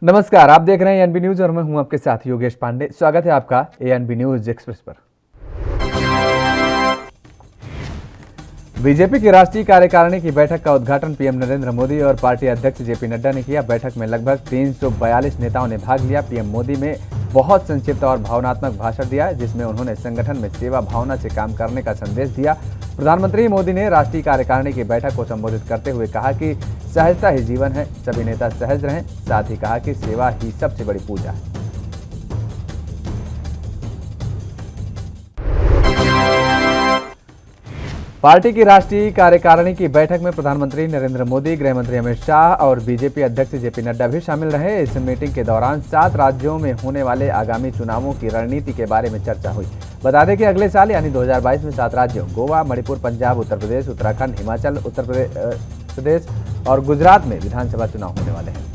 नमस्कार, आप देख रहे हैं एएनबी न्यूज और मैं हूं आपके साथ योगेश पांडे। स्वागत है आपका एएनबी न्यूज एक्सप्रेस पर। बीजेपी की राष्ट्रीय कार्यकारिणी की बैठक का उद्घाटन पीएम नरेंद्र मोदी और पार्टी अध्यक्ष जेपी नड्डा ने किया। बैठक में लगभग 342 नेताओं ने भाग लिया। पीएम मोदी ने बहुत संक्षिप्त और भावनात्मक भाषण दिया, जिसमें उन्होंने संगठन में सेवा भावना से काम करने का संदेश दिया। प्रधानमंत्री मोदी ने राष्ट्रीय कार्यकारिणी की बैठक को संबोधित करते हुए कहा कि सहजता ही जीवन है, सभी नेता सहज रहें। साथ ही कहा कि सेवा ही सबसे बड़ी पूजा है। पार्टी की राष्ट्रीय कार्यकारिणी की बैठक में प्रधानमंत्री नरेंद्र मोदी, गृह मंत्री अमित शाह और बीजेपी अध्यक्ष जेपी नड्डा भी शामिल रहे। इस मीटिंग के दौरान 7 राज्यों में होने वाले आगामी चुनावों की रणनीति के बारे में चर्चा हुई। बता दें कि अगले साल यानी 2022 में 7 राज्यों गोवा, मणिपुर, पंजाब, उत्तर प्रदेश, उत्तराखंड, हिमाचल प्रदेश और गुजरात में विधानसभा चुनाव होने वाले हैं।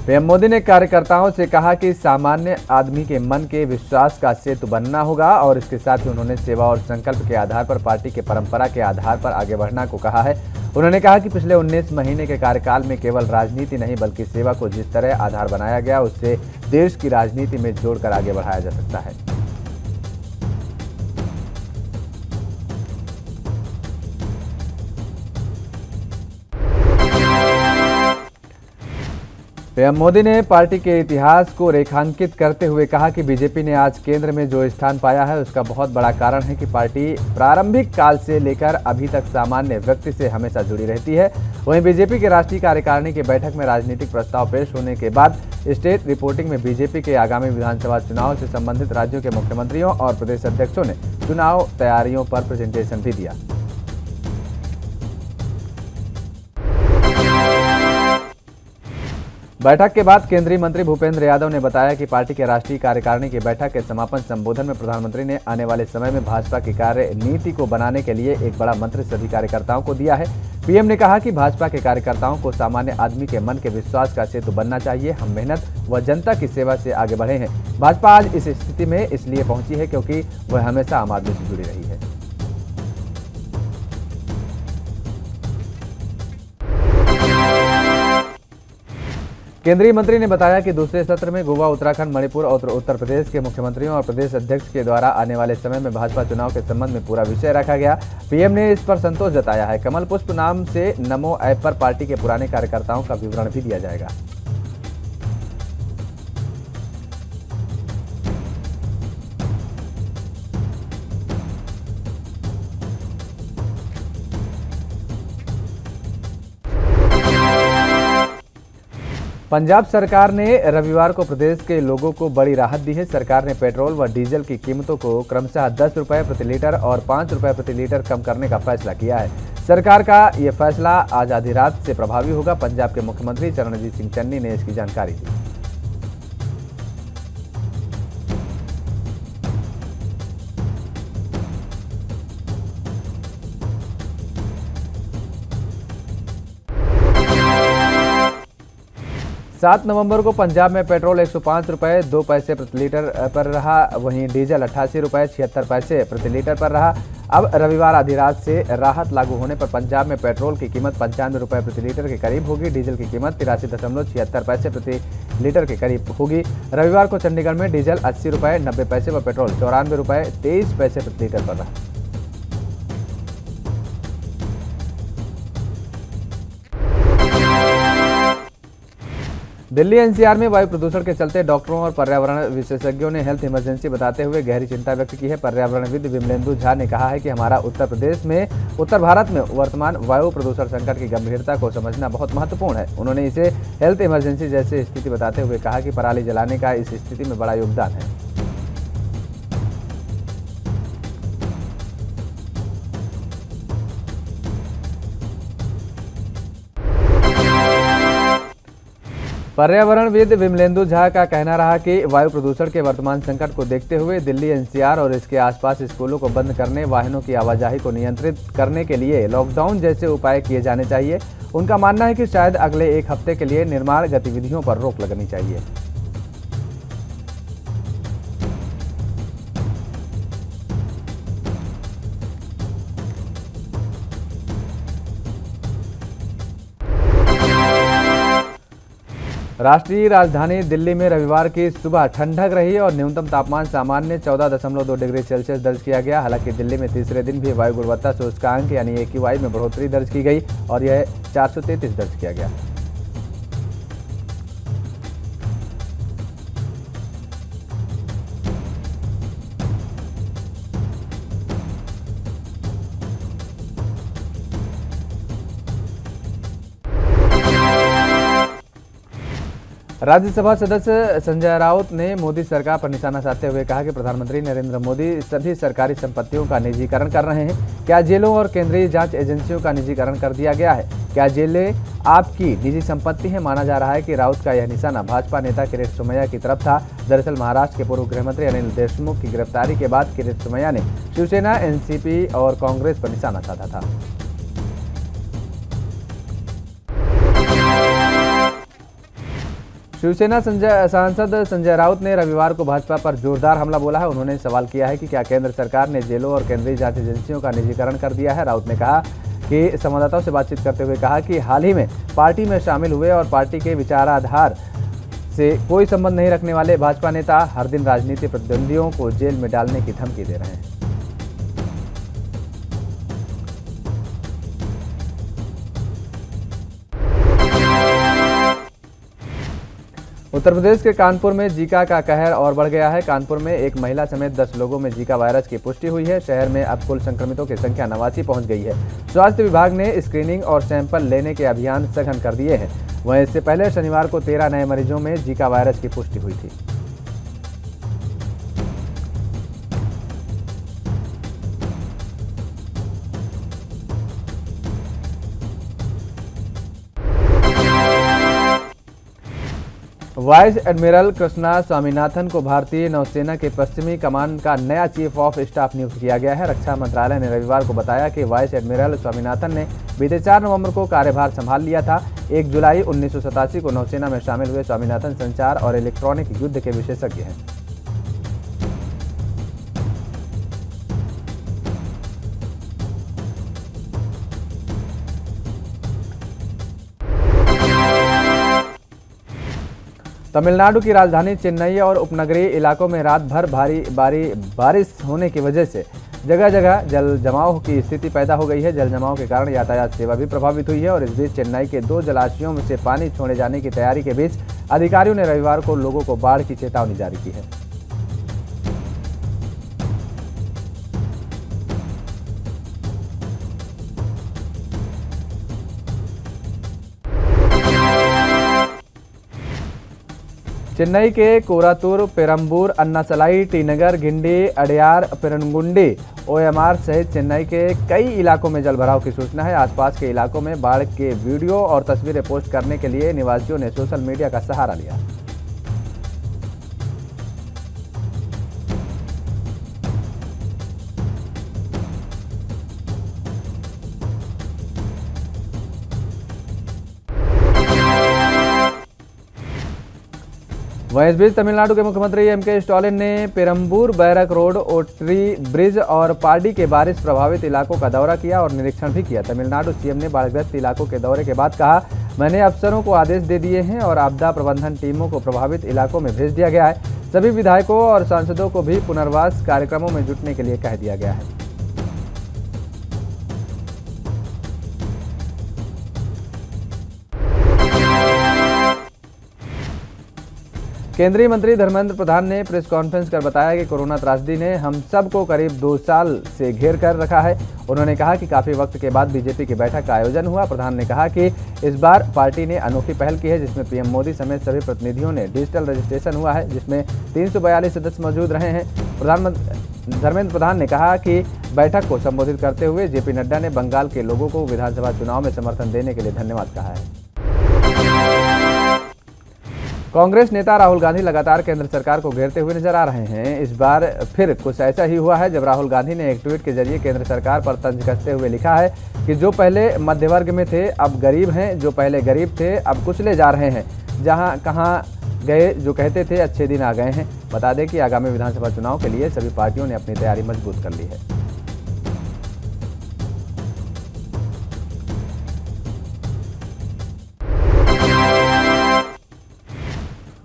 पीएम मोदी ने कार्यकर्ताओं से कहा कि सामान्य आदमी के मन के विश्वास का सेतु बनना होगा और इसके साथ ही उन्होंने सेवा और संकल्प के आधार पर पार्टी की परंपरा के आधार पर आगे बढ़ने को कहा है। उन्होंने कहा कि पिछले 19 महीने के कार्यकाल में केवल राजनीति नहीं बल्कि सेवा को जिस तरह आधार बनाया गया, उससे देश की राजनीति में जोड़कर आगे बढ़ाया जा सकता है। पीएम मोदी ने पार्टी के इतिहास को रेखांकित करते हुए कहा कि बीजेपी ने आज केंद्र में जो स्थान पाया है उसका बहुत बड़ा कारण है कि पार्टी प्रारंभिक काल से लेकर अभी तक सामान्य व्यक्ति से हमेशा जुड़ी रहती है। वहीं बीजेपी के राष्ट्रीय कार्यकारिणी की बैठक में राजनीतिक प्रस्ताव पेश होने के बाद स्टेट रिपोर्टिंग में बीजेपी के आगामी विधानसभा चुनाव से संबंधित राज्यों के मुख्यमंत्रियों और प्रदेश अध्यक्षों ने चुनाव तैयारियों पर प्रेजेंटेशन भी दिया। बैठक के बाद केंद्रीय मंत्री भूपेंद्र यादव ने बताया कि पार्टी के राष्ट्रीय कार्यकारिणी की बैठक के समापन संबोधन में प्रधानमंत्री ने आने वाले समय में भाजपा की कार्य नीति को बनाने के लिए एक बड़ा मंत्र सभी कार्यकर्ताओं को दिया है। पीएम ने कहा कि भाजपा के कार्यकर्ताओं को सामान्य आदमी के मन के विश्वास का सेतु बनना चाहिए। हम मेहनत व जनता की सेवा से आगे बढ़े हैं। भाजपा आज इस स्थिति में इसलिए पहुंची है क्योंकि वह हमेशा आम आदमी से जुड़ी रही है। केंद्रीय मंत्री ने बताया कि दूसरे सत्र में गोवा, उत्तराखंड, मणिपुर और उत्तर प्रदेश के मुख्यमंत्रियों और प्रदेश अध्यक्ष के द्वारा आने वाले समय में भाजपा चुनाव के संबंध में पूरा विषय रखा गया। पीएम ने इस पर संतोष जताया है। कमल पुष्प नाम से नमो ऐप पर पार्टी के पुराने कार्यकर्ताओं का विवरण भी दिया जाएगा। 'पंजाब सरकार ने रविवार को प्रदेश के लोगों को बड़ी राहत दी है। सरकार ने पेट्रोल व डीजल की कीमतों को क्रमशः 10 रुपये प्रति लीटर और 5 रुपये प्रति लीटर कम करने का फैसला किया है। सरकार का यह फैसला आज आधी रात से प्रभावी होगा। पंजाब के मुख्यमंत्री चरणजीत सिंह चन्नी ने इसकी जानकारी दी। सात नवंबर को पंजाब में पेट्रोल 105 रुपये 2 पैसे प्रति लीटर पर रहा, वहीं डीजल 88 रुपये 76 पैसे प्रति लीटर पर रहा। अब रविवार आधी रात से राहत लागू होने पर पंजाब में पेट्रोल की कीमत 95 रुपये प्रति लीटर के करीब होगी। डीजल की कीमत 83.76 पैसे प्रति लीटर के करीब होगी। रविवार को चंडीगढ़ में डीजल 80 रुपये 90 पैसे व पेट्रोल 94 रुपये 23 पैसे प्रति लीटर पर रहा। दिल्ली एनसीआर में वायु प्रदूषण के चलते डॉक्टरों और पर्यावरण विशेषज्ञों ने हेल्थ इमरजेंसी बताते हुए गहरी चिंता व्यक्त की है। पर्यावरणविद विमलेंदु झा ने कहा है कि हमारा उत्तर भारत में वर्तमान वायु प्रदूषण संकट की गंभीरता को समझना बहुत महत्वपूर्ण है। उन्होंने इसे हेल्थ इमरजेंसी जैसी स्थिति बताते हुए कहा कि पराली जलाने का इस स्थिति में बड़ा योगदान है। पर्यावरणविद विमलेंदु झा का कहना रहा कि वायु प्रदूषण के वर्तमान संकट को देखते हुए दिल्ली एनसीआर और इसके आसपास स्कूलों को बंद करने, वाहनों की आवाजाही को नियंत्रित करने के लिए लॉकडाउन जैसे उपाय किए जाने चाहिए। उनका मानना है कि शायद अगले 1 हफ्ते के लिए निर्माण गतिविधियों पर रोक लगनी चाहिए। राष्ट्रीय राजधानी दिल्ली में रविवार की सुबह ठंडक रही और न्यूनतम तापमान सामान्य 14.2 डिग्री सेल्सियस दर्ज किया गया। हालांकि दिल्ली में तीसरे दिन भी वायु गुणवत्ता सूचकांक यानी AQI में बढ़ोतरी दर्ज की गई और यह 433 दर्ज किया गया। राज्यसभा सदस्य संजय राउत ने मोदी सरकार पर निशाना साधते हुए कहा कि प्रधानमंत्री नरेंद्र मोदी सभी सरकारी संपत्तियों का निजीकरण कर रहे हैं। क्या जेलों और केंद्रीय जांच एजेंसियों का निजीकरण कर दिया गया है? क्या जेलें आपकी निजी संपत्ति है? माना जा रहा है कि राउत का यह निशाना भाजपा नेता किरीट सोमैया की तरफ था। दरअसल महाराष्ट्र के पूर्व गृहमंत्री अनिल देशमुख की गिरफ्तारी के बाद किरीट सोमैया ने शिवसेना, एनसीपी और कांग्रेस पर निशाना साधा था। शिवसेना सांसद संजय राउत ने रविवार को भाजपा पर जोरदार हमला बोला है। उन्होंने सवाल किया है कि क्या केंद्र सरकार ने जेलों और केंद्रीय जांच एजेंसियों का निजीकरण कर दिया है। राउत ने कहा कि संवाददाताओं से बातचीत करते हुए कहा कि हाल ही में पार्टी में शामिल हुए और पार्टी के विचाराधार से कोई संबंध नहीं रखने वाले भाजपा नेता हर दिन राजनीतिक प्रतिद्वंदियों को जेल में डालने की धमकी दे रहे हैं। उत्तर प्रदेश के कानपुर में जीका का कहर और बढ़ गया है। कानपुर में एक महिला समेत 10 लोगों में जीका वायरस की पुष्टि हुई है। शहर में अब कुल संक्रमितों की संख्या 89 पहुंच गई है। स्वास्थ्य विभाग ने स्क्रीनिंग और सैंपल लेने के अभियान सघन कर दिए हैं। वहीं इससे पहले शनिवार को 13 नए मरीजों में जीका वायरस की पुष्टि हुई थी। वाइस एडमिरल कृष्णा स्वामीनाथन को भारतीय नौसेना के पश्चिमी कमान का नया चीफ ऑफ स्टाफ नियुक्त किया गया है। रक्षा मंत्रालय ने रविवार को बताया कि वाइस एडमिरल स्वामीनाथन ने बीते 4 नवंबर को कार्यभार संभाल लिया था। 1 जुलाई 1987 को नौसेना में शामिल हुए स्वामीनाथन संचार और इलेक्ट्रॉनिक युद्ध के विशेषज्ञ हैं। तमिलनाडु की राजधानी चेन्नई और उपनगरीय इलाकों में रात भर भारी बारिश होने की वजह से जगह जगह जल जमाव की स्थिति पैदा हो गई है। जल जमाव के कारण यातायात सेवा भी प्रभावित हुई है और इस बीच चेन्नई के 2 जलाशयों में से पानी छोड़े जाने की तैयारी के बीच अधिकारियों ने रविवार को लोगों को बाढ़ की चेतावनी जारी की है। चेन्नई के कोरातुर, पेरंबूर, अन्नासलाई, टी नगर, गिंडी, अड़यार, पेरनगुंडी, OMR सहित चेन्नई के कई इलाकों में जलभराव की सूचना है। आसपास के इलाकों में बाढ़ के वीडियो और तस्वीरें पोस्ट करने के लिए निवासियों ने सोशल मीडिया का सहारा लिया। वहीं इस बीच तमिलनाडु के मुख्यमंत्री MK स्टालिन ने पेरंबूर, बैरक रोड, ओट्री ब्रिज और पार्डी के बारिश प्रभावित इलाकों का दौरा किया और निरीक्षण भी किया। तमिलनाडु सीएम ने बाढ़ग्रस्त इलाकों के दौरे के बाद कहा, मैंने अफसरों को आदेश दे दिए हैं और आपदा प्रबंधन टीमों को प्रभावित इलाकों में भेज दिया गया है। सभी विधायकों और सांसदों को भी पुनर्वास कार्यक्रमों में जुटने के लिए कह दिया गया है। केंद्रीय मंत्री धर्मेंद्र प्रधान ने प्रेस कॉन्फ्रेंस कर बताया कि कोरोना त्रासदी ने हम सबको करीब 2 साल से घेर कर रखा है। उन्होंने कहा कि काफी वक्त के बाद बीजेपी की बैठक का आयोजन हुआ। प्रधान ने कहा कि इस बार पार्टी ने अनोखी पहल की है, जिसमें पीएम मोदी समेत सभी प्रतिनिधियों ने डिजिटल रजिस्ट्रेशन हुआ है, जिसमें 342 सदस्य मौजूद रहे हैं। धर्मेंद्र प्रधान ने कहा कि बैठक को संबोधित करते हुए जेपी नड्डा ने बंगाल के लोगों को विधानसभा चुनाव में समर्थन देने के लिए धन्यवाद कहा है। कांग्रेस नेता राहुल गांधी लगातार केंद्र सरकार को घेरते हुए नजर आ रहे हैं। इस बार फिर कुछ ऐसा ही हुआ है, जब राहुल गांधी ने एक ट्वीट के जरिए केंद्र सरकार पर तंज कसते हुए लिखा है कि जो पहले मध्य वर्ग में थे अब गरीब हैं, जो पहले गरीब थे अब कुचले जा रहे हैं, जहां कहां गए जो कहते थे अच्छे दिन आ गए हैं। बता दें कि आगामी विधानसभा चुनाव के लिए सभी पार्टियों ने अपनी तैयारी मजबूत कर ली है।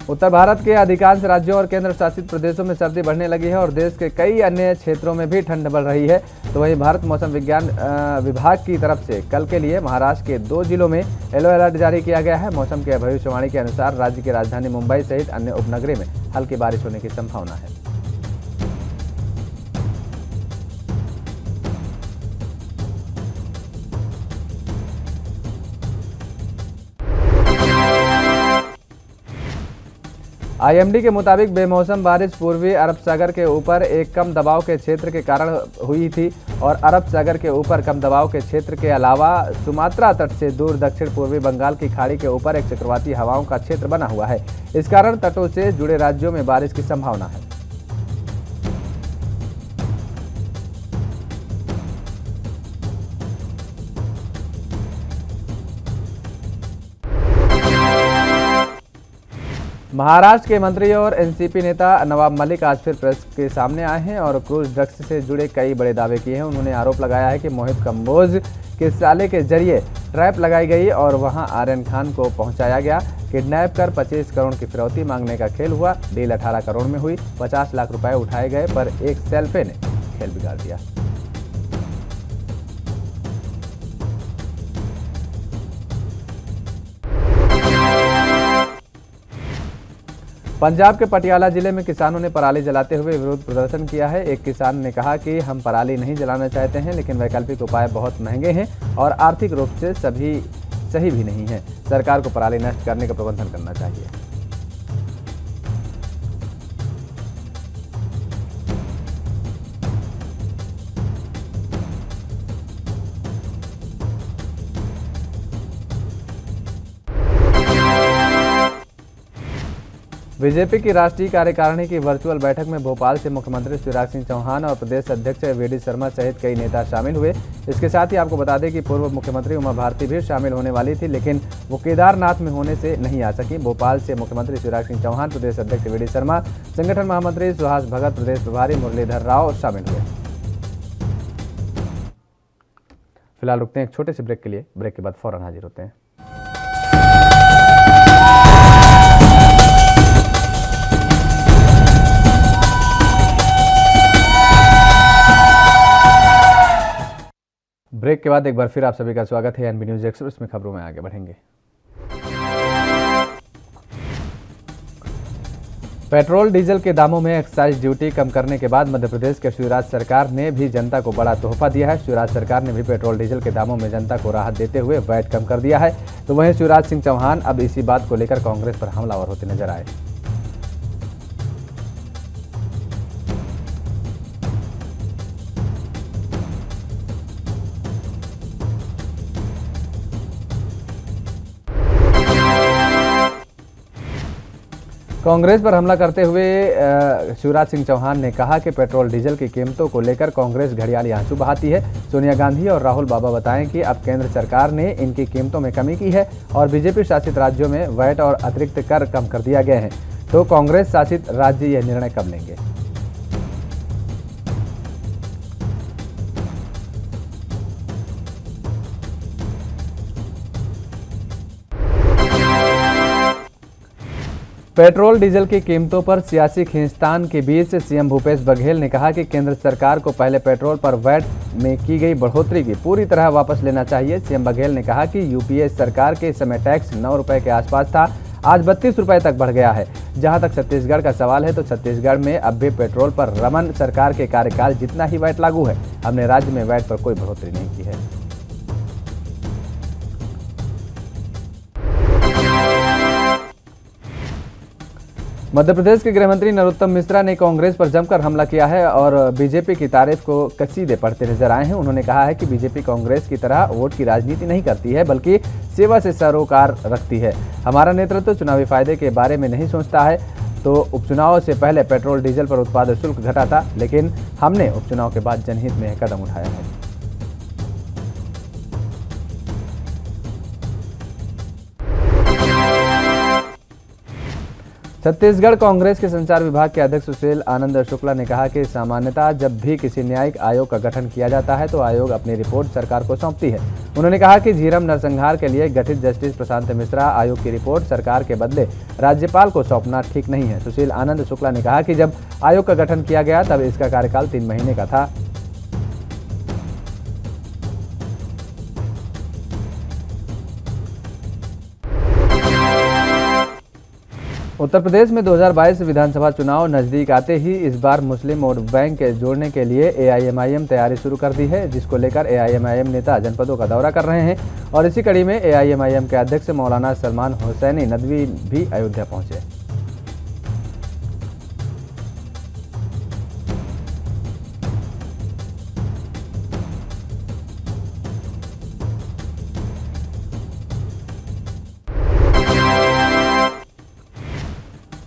उत्तर भारत के अधिकांश राज्यों और केंद्र शासित प्रदेशों में सर्दी बढ़ने लगी है और देश के कई अन्य क्षेत्रों में भी ठंड बढ़ रही है। तो वहीं भारत मौसम विज्ञान विभाग की तरफ से कल के लिए महाराष्ट्र के 2 जिलों में येलो अलर्ट जारी किया गया है। मौसम की भविष्यवाणी के अनुसार राज्य की राजधानी मुंबई सहित अन्य उपनगरीय में हल्की बारिश होने की संभावना है। आईएमडी के मुताबिक बेमौसम बारिश पूर्वी अरब सागर के ऊपर एक कम दबाव के क्षेत्र के कारण हुई थी और अरब सागर के ऊपर कम दबाव के क्षेत्र के अलावा सुमात्रा तट से दूर दक्षिण पूर्वी बंगाल की खाड़ी के ऊपर एक चक्रवाती हवाओं का क्षेत्र बना हुआ है। इस कारण तटों से जुड़े राज्यों में बारिश की संभावना है। महाराष्ट्र के मंत्री और एनसीपी नेता नवाब मलिक आज फिर प्रेस के सामने आए हैं और क्रूज ड्रग्स से जुड़े कई बड़े दावे किए हैं। उन्होंने आरोप लगाया है कि मोहित कंबोज के साले के जरिए ट्रैप लगाई गई और वहां आर्यन खान को पहुंचाया गया। किडनैप कर 25 करोड़ की फिरौती मांगने का खेल हुआ। डील 18 करोड़ में हुई। 50 लाख रुपए उठाए गए पर एक सेल्फे ने खेल बिगाड़ दिया। पंजाब के पटियाला जिले में किसानों ने पराली जलाते हुए विरोध प्रदर्शन किया है। एक किसान ने कहा कि हम पराली नहीं जलाना चाहते हैं, लेकिन वैकल्पिक उपाय बहुत महंगे हैं और आर्थिक रूप से सही भी नहीं है। सरकार को पराली नष्ट करने का प्रबंधन करना चाहिए। बीजेपी की राष्ट्रीय कार्यकारिणी की वर्चुअल बैठक में भोपाल से मुख्यमंत्री शिवराज सिंह चौहान और प्रदेश अध्यक्ष वी.डी. शर्मा सहित कई नेता शामिल हुए। इसके साथ ही आपको बता दें कि पूर्व मुख्यमंत्री उमा भारती भी शामिल होने वाली थी, लेकिन वो केदारनाथ में होने से नहीं आ सकी। भोपाल से मुख्यमंत्री शिवराज सिंह चौहान, प्रदेश अध्यक्ष वी.डी. शर्मा, संगठन महामंत्री सुहास भगत, प्रदेश प्रभारी मुरलीधर राव शामिल हुए। फिलहाल रुकते हैं एक छोटे से ब्रेक के लिए। ब्रेक के बाद फौरन हाजिर होते हैं। ब्रेक के बाद एक बार फिर आप सभी का स्वागत है एनबी न्यूज एक्सप्रेस में। खबरों में आगे बढ़ेंगे। पेट्रोल डीजल के दामों में एक्साइज ड्यूटी कम करने के बाद मध्य प्रदेश के शिवराज सरकार ने भी जनता को बड़ा तोहफा दिया है। शिवराज सरकार ने भी पेट्रोल डीजल के दामों में जनता को राहत देते हुए वैट कम कर दिया है। तो वहीं शिवराज सिंह चौहान अब इसी बात को लेकर कांग्रेस पर हमलावर होते नजर आए। कांग्रेस पर हमला करते हुए शिवराज सिंह चौहान ने कहा कि पेट्रोल डीजल की कीमतों को लेकर कांग्रेस घड़ियाली आंसू बहाती है। सोनिया गांधी और राहुल बाबा बताएं कि अब केंद्र सरकार ने इनकी कीमतों में कमी की है और बीजेपी शासित राज्यों में वैट और अतिरिक्त कर कम कर दिया गया है। तो कांग्रेस शासित राज्य यह निर्णय कब लेंगे? पेट्रोल डीजल की कीमतों पर सियासी खींचतान के बीच सीएम भूपेश बघेल ने कहा कि केंद्र सरकार को पहले पेट्रोल पर वैट में की गई बढ़ोतरी की पूरी तरह वापस लेना चाहिए। सीएम बघेल ने कहा कि यूपीए सरकार के समय टैक्स 9 रुपए के आसपास था, आज 32 रुपए तक बढ़ गया है। जहां तक छत्तीसगढ़ का सवाल है तो छत्तीसगढ़ में अब भी पेट्रोल पर रमन सरकार के कार्यकाल जितना ही वैट लागू है। हमने राज्य में वैट पर कोई बढ़ोतरी नहीं की है। मध्य प्रदेश के गृह मंत्री नरोत्तम मिश्रा ने कांग्रेस पर जमकर हमला किया है और बीजेपी की तारीफ को कसीदे पढ़ते नजर आए हैं। उन्होंने कहा है कि बीजेपी कांग्रेस की तरह वोट की राजनीति नहीं करती है, बल्कि सेवा से सरोकार रखती है। हमारा नेतृत्व चुनावी फायदे के बारे में नहीं सोचता है। तो उपचुनाव से पहले पेट्रोल डीजल पर उत्पादन शुल्क घटा था, लेकिन हमने उपचुनाव के बाद जनहित में यह कदम उठाया है। छत्तीसगढ़ कांग्रेस के संचार विभाग के अध्यक्ष सुशील आनंद शुक्ला ने कहा कि सामान्यतः जब भी किसी न्यायिक आयोग का गठन किया जाता है तो आयोग अपनी रिपोर्ट सरकार को सौंपती है। उन्होंने कहा कि झीरम नरसंहार के लिए गठित जस्टिस प्रशांत मिश्रा आयोग की रिपोर्ट सरकार के बदले राज्यपाल को सौंपना ठीक नहीं है। सुशील आनंद शुक्ला ने कहा कि जब आयोग का गठन किया गया तब इसका कार्यकाल 3 महीने का था। उत्तर प्रदेश में 2022 विधानसभा चुनाव नजदीक आते ही इस बार मुस्लिम वोट बैंक जोड़ने के लिए एआईएमआईएम तैयारी शुरू कर दी है, जिसको लेकर एआईएमआईएम नेता जनपदों का दौरा कर रहे हैं। और इसी कड़ी में एआईएमआईएम के अध्यक्ष मौलाना सलमान हुसैनी नदवी भी अयोध्या पहुंचे।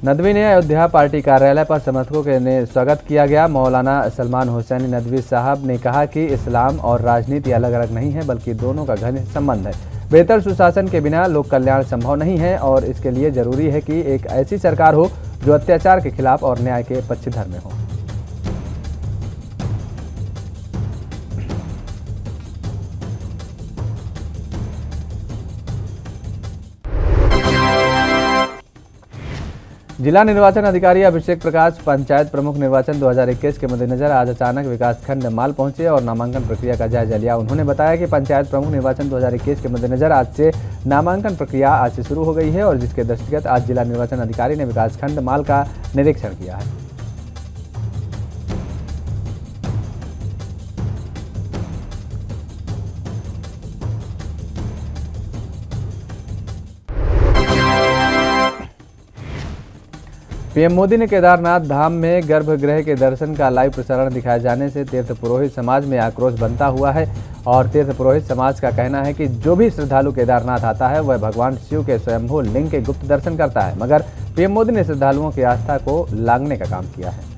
नदवी ने अयोध्या पार्टी कार्यालय पर समर्थकों के स्वागत किया गया। मौलाना सलमान हुसैनी नदवी साहब ने कहा कि इस्लाम और राजनीति अलग अलग नहीं है, बल्कि दोनों का घनिष्ठ संबंध है। बेहतर सुशासन के बिना लोक कल्याण संभव नहीं है और इसके लिए जरूरी है कि एक ऐसी सरकार हो जो अत्याचार के खिलाफ और न्याय के पक्षधर में हो। जिला निर्वाचन अधिकारी अभिषेक प्रकाश पंचायत प्रमुख निर्वाचन 2021 के मद्देनजर आज अचानक विकासखंड माल पहुंचे और नामांकन प्रक्रिया का जायजा लिया। उन्होंने बताया कि पंचायत प्रमुख निर्वाचन 2021 के मद्देनजर आज से नामांकन प्रक्रिया आज से शुरू हो गई है और जिसके दृष्टिगत आज जिला निर्वाचन अधिकारी ने विकासखंड माल का निरीक्षण किया है। पीएम मोदी ने केदारनाथ धाम में गर्भगृह के दर्शन का लाइव प्रसारण दिखाए जाने से तीर्थ पुरोहित समाज में आक्रोश बनता हुआ है और तीर्थ पुरोहित समाज का कहना है कि जो भी श्रद्धालु केदारनाथ आता है वह भगवान शिव के स्वयंभू लिंग के गुप्त दर्शन करता है, मगर पीएम मोदी ने श्रद्धालुओं की आस्था को लांघने का काम किया है।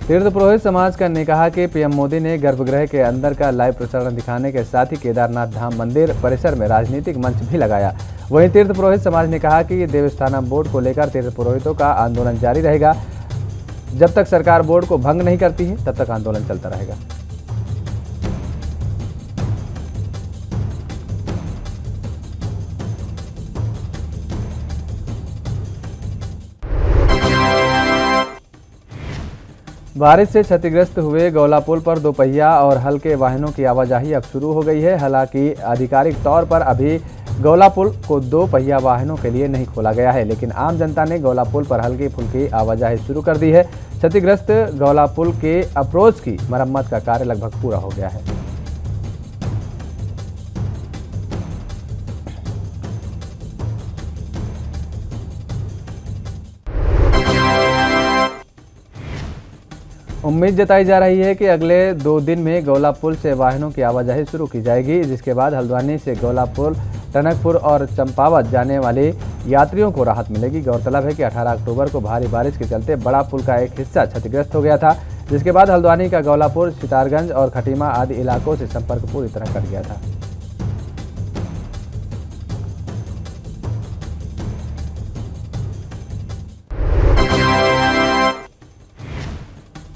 तीर्थ पुरोहित समाज ने कहा कि पीएम मोदी ने गर्भगृह के अंदर का लाइव प्रसारण दिखाने के साथ ही केदारनाथ धाम मंदिर परिसर में राजनीतिक मंच भी लगाया। वहीं तीर्थ पुरोहित समाज ने कहा कि देवस्थानम बोर्ड को लेकर तीर्थ पुरोहितों का आंदोलन जारी रहेगा। जब तक सरकार बोर्ड को भंग नहीं करती है तब तक आंदोलन चलता रहेगा। बारिश से क्षतिग्रस्त हुए गौला पुल पर दोपहिया और हल्के वाहनों की आवाजाही अब शुरू हो गई है। हालांकि आधिकारिक तौर पर अभी गौला पुल को 2 पहिया वाहनों के लिए नहीं खोला गया है, लेकिन आम जनता ने गौला पुल पर हल्की फुल्की आवाजाही शुरू कर दी है। क्षतिग्रस्त गौला पुल के अप्रोच की मरम्मत का कार्य लगभग पूरा हो गया है। उम्मीद जताई जा रही है कि अगले 2 दिन में गौला पुल से वाहनों की आवाजाही शुरू की जाएगी, जिसके बाद हल्द्वानी से गौला पुल, टनकपुर और चंपावत जाने वाले यात्रियों को राहत मिलेगी। गौरतलब है कि 18 अक्टूबर को भारी बारिश के चलते बड़ा पुल का एक हिस्सा क्षतिग्रस्त हो गया था, जिसके बाद हल्द्वानी का गौलापुर, सितारगंज और खटीमा आदि इलाकों से संपर्क पूरी तरह कट गया था।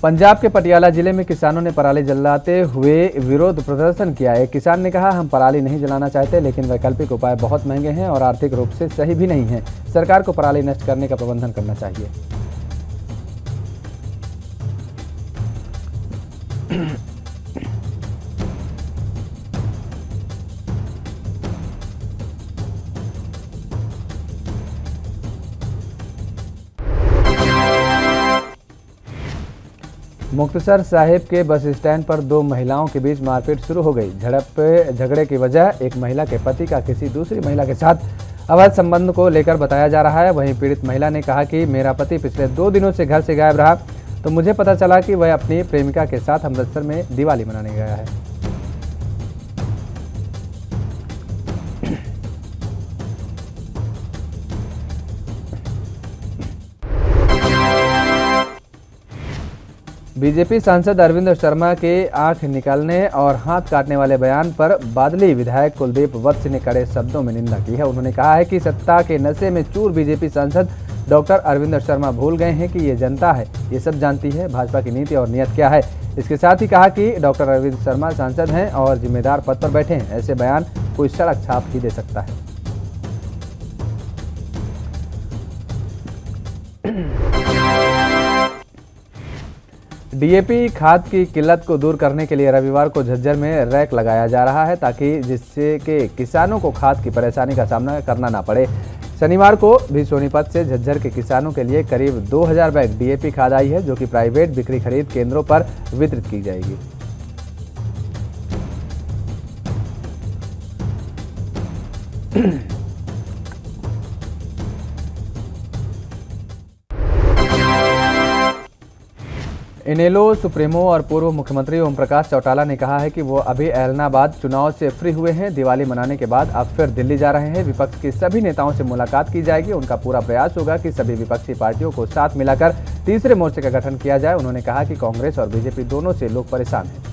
पंजाब के पटियाला जिले में किसानों ने पराली जलाते हुए विरोध प्रदर्शन किया। एक किसान ने कहा, हम पराली नहीं जलाना चाहते, लेकिन वैकल्पिक उपाय बहुत महंगे हैं और आर्थिक रूप से सही भी नहीं है। सरकार को पराली नष्ट करने का प्रबंधन करना चाहिए। मुक्तसर साहिब के बस स्टैंड पर 2 महिलाओं के बीच मारपीट शुरू हो गई। झगड़े की वजह एक महिला के पति का किसी दूसरी महिला के साथ अवैध संबंध को लेकर बताया जा रहा है। वहीं पीड़ित महिला ने कहा कि मेरा पति पिछले 2 दिनों से घर से गायब रहा, तो मुझे पता चला कि वह अपनी प्रेमिका के साथ अमृतसर में दिवाली मनाने गया है। बीजेपी सांसद अरविंद शर्मा के आंख निकालने और हाथ काटने वाले बयान पर बादली विधायक कुलदीप वत्स ने कड़े शब्दों में निंदा की है। उन्होंने कहा है कि सत्ता के नशे में चूर बीजेपी सांसद डॉक्टर अरविंद शर्मा भूल गए हैं कि ये जनता है, ये सब जानती है भाजपा की नीति और नियत क्या है। इसके साथ ही कहा कि डॉक्टर अरविंद शर्मा सांसद हैं और जिम्मेदार पद पर बैठे हैं, ऐसे बयान कोई सड़क छाप ही दे सकता है। डीएपी खाद की किल्लत को दूर करने के लिए रविवार को झज्जर में रैक लगाया जा रहा है, ताकि जिससे कि किसानों को खाद की परेशानी का सामना करना ना पड़े। शनिवार को भी सोनीपत से झज्जर के किसानों के लिए करीब 2000 बैग डीएपी खाद आई है, जो कि प्राइवेट बिक्री खरीद केंद्रों पर वितरित की जाएगी। इनेलो सुप्रीमो और पूर्व मुख्यमंत्री ओम प्रकाश चौटाला ने कहा है कि वो अभी ऐलनाबाद चुनाव से फ्री हुए हैं। दिवाली मनाने के बाद अब फिर दिल्ली जा रहे हैं। विपक्ष के सभी नेताओं से मुलाकात की जाएगी। उनका पूरा प्रयास होगा कि सभी विपक्षी पार्टियों को साथ मिलाकर तीसरे मोर्चे का गठन किया जाए। उन्होंने कहा कि कांग्रेस और बीजेपी दोनों से लोग परेशान हैं।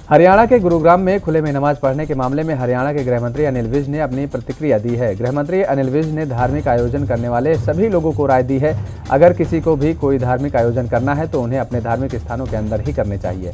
हरियाणा के गुरुग्राम में खुले में नमाज पढ़ने के मामले में हरियाणा के गृह मंत्री अनिल विज ने अपनी प्रतिक्रिया दी है। गृह मंत्री अनिल विज ने धार्मिक आयोजन करने वाले सभी लोगों को राय दी है, अगर किसी को भी कोई धार्मिक आयोजन करना है तो उन्हें अपने धार्मिक स्थानों के अंदर ही करने चाहिए।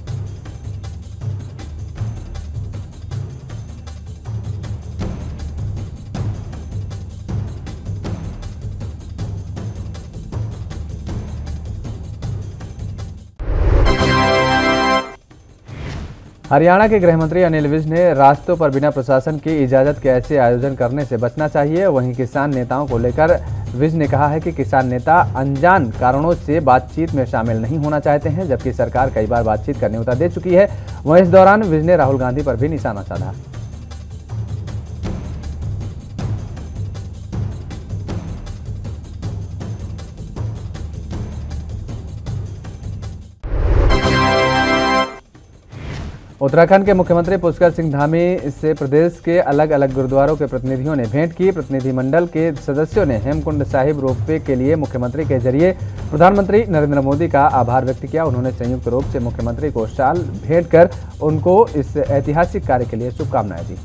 हरियाणा के गृह मंत्री अनिल विज ने रास्तों पर बिना प्रशासन की इजाजत के ऐसे आयोजन करने से बचना चाहिए। वहीं किसान नेताओं को लेकर विज ने कहा है कि किसान नेता अनजान कारणों से बातचीत में शामिल नहीं होना चाहते हैं, जबकि सरकार कई बार बातचीत का न्योता दे चुकी है। वहीं इस दौरान विज ने राहुल गांधी पर भी निशाना साधा। उत्तराखंड के मुख्यमंत्री पुष्कर सिंह धामी से प्रदेश के अलग अलग गुरुद्वारों के प्रतिनिधियों ने भेंट की। प्रतिनिधिमंडल के सदस्यों ने हेमकुंड साहिब रोपवे के लिए मुख्यमंत्री के जरिए प्रधानमंत्री नरेंद्र मोदी का आभार व्यक्त किया। उन्होंने संयुक्त रूप से मुख्यमंत्री को शाल भेंट कर उनको इस ऐतिहासिक कार्य के लिए शुभकामनाएं दी।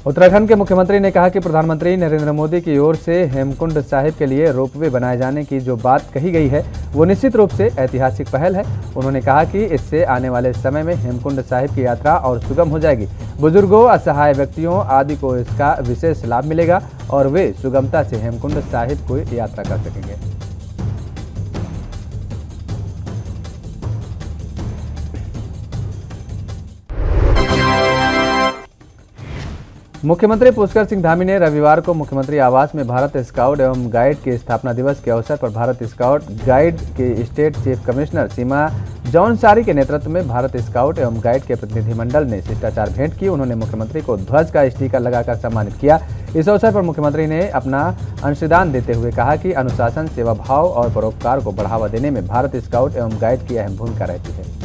उत्तराखंड के मुख्यमंत्री ने कहा कि प्रधानमंत्री नरेंद्र मोदी की ओर से हेमकुंड साहिब के लिए रोपवे बनाए जाने की जो बात कही गई है वो निश्चित रूप से ऐतिहासिक पहल है। उन्होंने कहा कि इससे आने वाले समय में हेमकुंड साहिब की यात्रा और सुगम हो जाएगी। बुजुर्गों, असहाय व्यक्तियों आदि को इसका विशेष लाभ मिलेगा और वे सुगमता से हेमकुंड साहिब को यात्रा कर सकेंगे। मुख्यमंत्री पुष्कर सिंह धामी ने रविवार को मुख्यमंत्री आवास में भारत स्काउट एवं गाइड के स्थापना दिवस के अवसर पर भारत स्काउट गाइड के स्टेट चीफ कमिश्नर सीमा जौनसारी के नेतृत्व में भारत स्काउट एवं गाइड के प्रतिनिधिमंडल ने शिष्टाचार भेंट की। उन्होंने मुख्यमंत्री को ध्वज का स्टिकर लगाकर सम्मानित किया। इस अवसर पर मुख्यमंत्री ने अपना अंशदान देते हुए कहा कि अनुशासन, सेवा भाव और परोपकार को बढ़ावा देने में भारत स्काउट एवं गाइड की अहम भूमिका रहती है।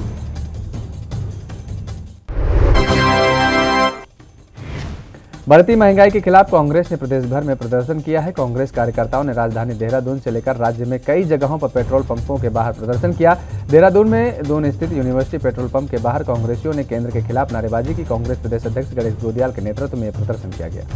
बढ़ती महंगाई के खिलाफ कांग्रेस ने प्रदेश भर में प्रदर्शन किया है। कांग्रेस कार्यकर्ताओं ने राजधानी देहरादून से लेकर राज्य में कई जगहों पर पेट्रोल पंपों के बाहर प्रदर्शन किया। देहरादून में दून स्थित यूनिवर्सिटी पेट्रोल पंप के बाहर कांग्रेसियों ने केंद्र के खिलाफ नारेबाजी की। कांग्रेस प्रदेश अध्यक्ष गणेश गोदियाल के नेतृत्व में प्रदर्शन किया गया।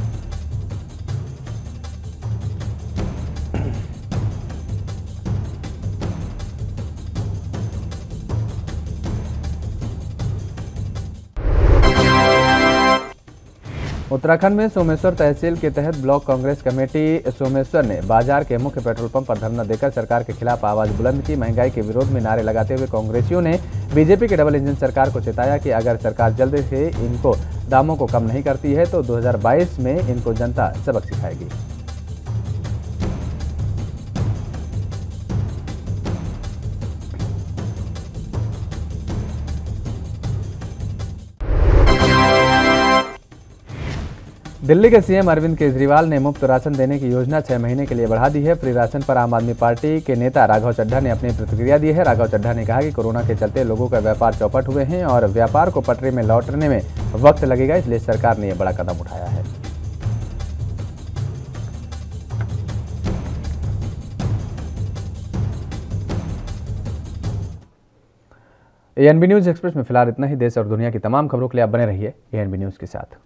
उत्तराखंड में सोमेश्वर तहसील के तहत ब्लॉक कांग्रेस कमेटी सोमेश्वर ने बाजार के मुख्य पेट्रोल पंप पर धरना देकर सरकार के खिलाफ आवाज बुलंद की। महंगाई के विरोध में नारे लगाते हुए कांग्रेसियों ने बीजेपी के डबल इंजन सरकार को चेताया कि अगर सरकार जल्दी से इनको दामों को कम नहीं करती है तो 2022 में इनको जनता सबक सिखाएगी। दिल्ली के सीएम अरविंद केजरीवाल ने मुफ्त राशन देने की योजना 6 महीने के लिए बढ़ा दी है। फ्री राशन पर आम आदमी पार्टी के नेता राघव चड्ढा ने अपनी प्रतिक्रिया दी है। राघव चड्ढा ने कहा कि कोरोना के चलते लोगों का व्यापार चौपट हुए हैं और व्यापार को पटरी में लौटने में वक्त लगेगा, इसलिए सरकार ने यह बड़ा कदम उठाया है। एएनबी न्यूज एक्सप्रेस में फिलहाल इतना ही। देश और दुनिया की तमाम खबरों के लिए आप बने रहिए एएनबी न्यूज के साथ।